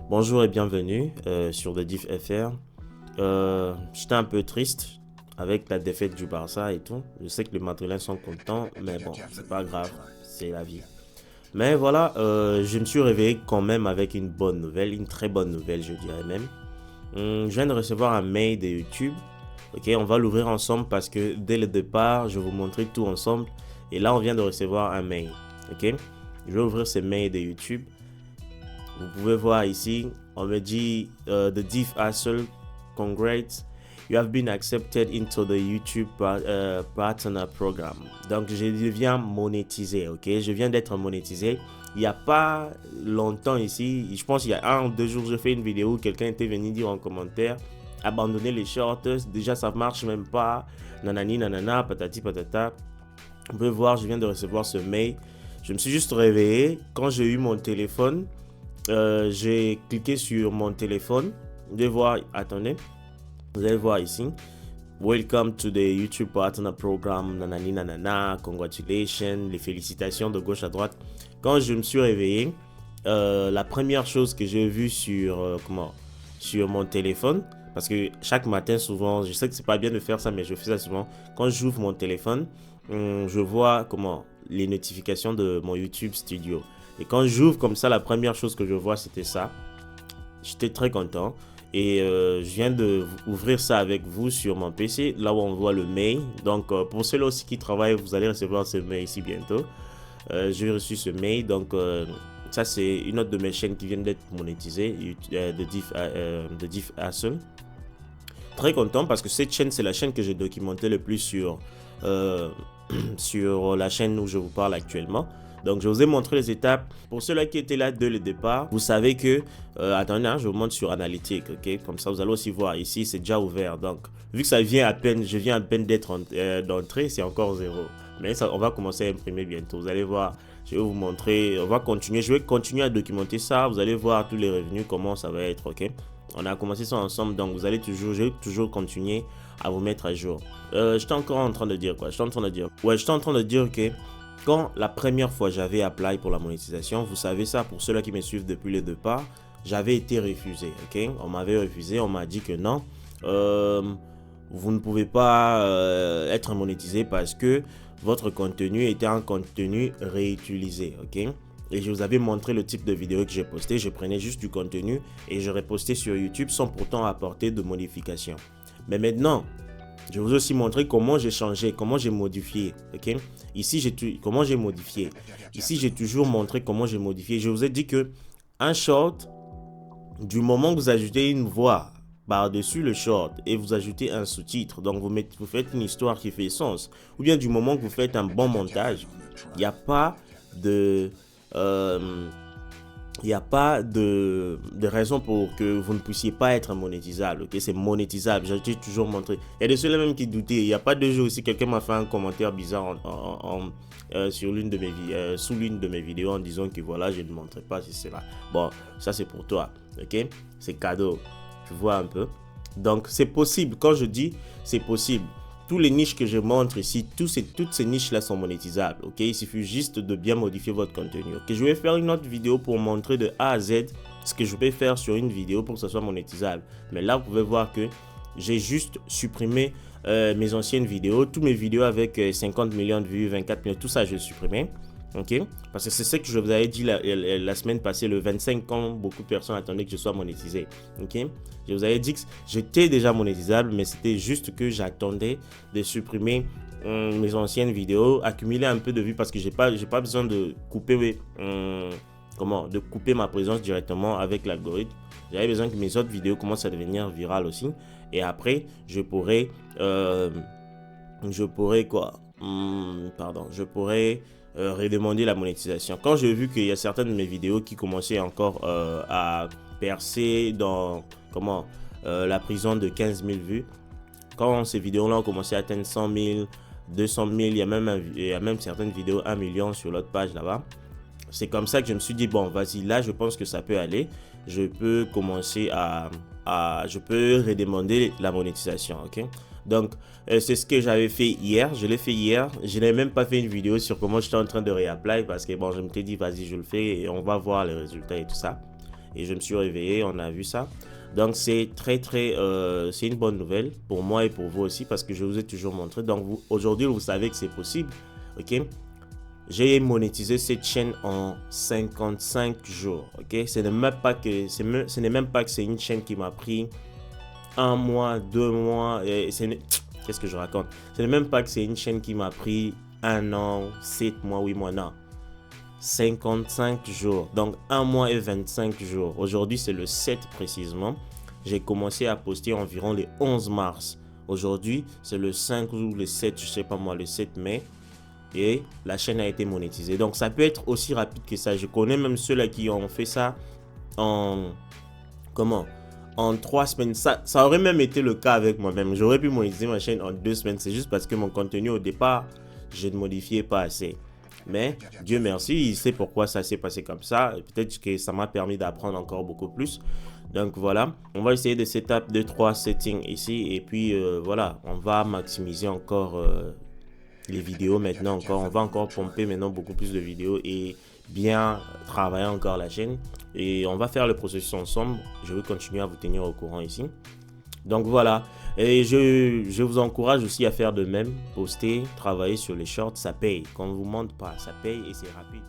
Bonjour et bienvenue sur The Diff FR. J'étais un peu triste avec la défaite du Barça et tout. Je sais que les Madrilènes sont contents, mais bon, c'est pas grave, c'est la vie. Mais voilà, je me suis réveillé quand même avec une bonne nouvelle, une très bonne nouvelle, je dirais même. Je viens de recevoir un mail de YouTube. Ok, on va l'ouvrir ensemble parce que dès le départ, je vais vous montrer tout ensemble. Et là, on vient de recevoir un mail. Ok, je vais ouvrir ce mail de YouTube. Vous pouvez voir ici, on me dit The Diff Hustle, congrats, you have been accepted into the YouTube Partner Program. Donc je deviens monétisé, ok? Je viens d'être monétisé. Il n'y a pas longtemps ici, je pense qu'il y a 1 ou 2 jours, j'ai fait une vidéo où quelqu'un était venu dire en commentaire abandonner les shorts, déjà ça marche même pas, nanani nanana, patati patata. Vous pouvez voir, je viens de recevoir ce mail. Je me suis juste réveillé quand j'ai eu mon téléphone. J'ai cliqué sur mon téléphone. Vous allez voir, attendez, vous allez voir ici. Welcome to the YouTube Partner Program, nanani nanana, congratulations, les félicitations de gauche à droite. Quand je me suis réveillé, la première chose que j'ai vue sur mon téléphone, parce que chaque matin souvent, je sais que c'est pas bien de faire ça, mais je fais ça souvent. Quand j'ouvre mon téléphone, je vois les notifications de mon YouTube Studio. Et quand j'ouvre comme ça, la première chose que je vois, c'était ça. J'étais très content. Et je viens d'ouvrir ça avec vous sur mon PC, là où on voit le mail. Donc, pour ceux-là aussi qui travaillent, vous allez recevoir ce mail ici bientôt. J'ai reçu ce mail. Donc, ça, c'est une autre de mes chaînes qui viennent d'être monétisées, de Diff Hustle. Très content parce que cette chaîne, c'est la chaîne que j'ai documenté le plus sur la chaîne où je vous parle actuellement. Donc, je vous ai montré les étapes. Pour ceux-là qui étaient là dès le départ, vous savez que... attendez, je vous montre sur Analytics, ok? Comme ça, vous allez aussi voir ici, c'est déjà ouvert. Donc, vu que je viens à peine d'être d'entrée, c'est encore zéro. Mais ça, on va commencer à imprimer bientôt. Vous allez voir, je vais vous montrer. Je vais continuer à documenter ça. Vous allez voir tous les revenus, comment ça va être, ok? On a commencé ça ensemble, donc je vais toujours continuer à vous mettre à jour. J'étais encore en train de dire quoi? J'étais en train de dire que quand la première fois j'avais appelé pour la monétisation, vous savez ça, pour ceux-là qui me suivent depuis le départ, j'avais été refusé, ok? On m'avait refusé, on m'a dit que non, vous ne pouvez pas être monétisé parce que votre contenu était un contenu réutilisé, ok? Et je vous avais montré le type de vidéo que j'ai posté. Je prenais juste du contenu et je repostais sur YouTube sans pourtant apporter de modifications. Mais maintenant, je vous ai aussi montré comment j'ai changé, comment j'ai modifié. Okay? Ici, comment j'ai modifié. Ici, j'ai toujours montré comment j'ai modifié. Je vous ai dit que un short, du moment que vous ajoutez une voix par-dessus le short et vous ajoutez un sous-titre, donc vous faites une histoire qui fait sens, ou bien du moment que vous faites un bon montage, il n'y a pas de... il n'y a pas de raison pour que vous ne puissiez pas être monétisable. Okay? C'est monétisable. J'ai toujours montré. Il y a de ceux-là même qui doutaient. Il n'y a pas 2 jours aussi, quelqu'un m'a fait un commentaire bizarre sous l'une de mes vidéos en disant que voilà, je ne montrais pas si c'est là. Bon, ça c'est pour toi. Ok? C'est cadeau. Tu vois un peu? Donc c'est possible. Quand je dis c'est possible, tous les niches que je montre ici, toutes ces niches-là sont monétisables, ok? Il suffit juste de bien modifier votre contenu, ok? Je vais faire une autre vidéo pour montrer de A à Z ce que je peux faire sur une vidéo pour que ça soit monétisable. Mais là, vous pouvez voir que j'ai juste supprimé mes anciennes vidéos. Toutes mes vidéos avec 50 millions de vues, 24 millions, tout ça, je l'ai supprimé. Ok, parce que c'est ce que je vous avais dit la semaine passée, le 25, quand beaucoup de personnes attendaient que je sois monétisé. Ok, je vous avais dit que j'étais déjà monétisable, mais c'était juste que j'attendais de supprimer mes anciennes vidéos, accumuler un peu de vues parce que j'ai pas besoin de couper de couper ma présence directement avec l'algorithme. J'avais besoin que mes autres vidéos commencent à devenir virales aussi, et après je pourrais redemander la monétisation. Quand j'ai vu qu'il y a certaines de mes vidéos qui commençaient encore à percer dans la prison de 15 000 vues, quand ces vidéos-là ont commencé à atteindre 100 000, 200 000, il y a même certaines vidéos 1 million sur l'autre page là-bas. C'est comme ça que je me suis dit, bon, vas-y, là, je pense que ça peut aller. Je peux commencer je peux redemander la monétisation, ok? Donc, c'est ce que j'avais fait hier. Je l'ai fait hier. Je n'ai même pas fait une vidéo sur comment j'étais en train de réapply parce que, bon, je me suis dit, vas-y, je le fais et on va voir les résultats et tout ça. et je me suis réveillé, on a vu ça. Donc c'est c'est une bonne nouvelle pour moi et pour vous aussi parce que je vous ai toujours montré. Donc aujourd'hui vous savez que c'est possible, ok. J'ai monétisé cette chaîne en 55 jours, ok. Ce n'est même pas que c'est une chaîne qui m'a pris 1 mois, 2 mois, qu'est-ce que je raconte? Ce n'est même pas que c'est une chaîne qui m'a pris 1 an, 7 mois, 8 mois, non. 55 jours, donc 1 mois et 25 jours. Aujourd'hui, c'est le 7 précisément. J'ai commencé à poster environ le 11 mars. Aujourd'hui, c'est le 5 ou le 7, je sais pas moi, le 7 mai. Et la chaîne a été monétisée. Donc, ça peut être aussi rapide que ça. Je connais même ceux-là qui ont fait ça en... Comment? En 3 semaines. Ça aurait même été le cas avec moi-même. J'aurais pu monétiser ma chaîne en 2 semaines. C'est juste parce que mon contenu au départ, je ne modifiais pas assez. Mais Dieu merci, il sait pourquoi ça s'est passé comme ça. Peut-être que ça m'a permis d'apprendre encore beaucoup plus. Donc voilà, on va essayer de setup 2-3 settings ici. Et puis voilà, on va maximiser encore les vidéos maintenant. On va encore pomper maintenant beaucoup plus de vidéos et bien travailler encore la chaîne. Et on va faire le processus ensemble. Je vais continuer à vous tenir au courant ici. Donc voilà, et je vous encourage aussi à faire de même, poster, travailler sur les shorts, ça paye. Quand on ne vous montre pas, ça paye et c'est rapide.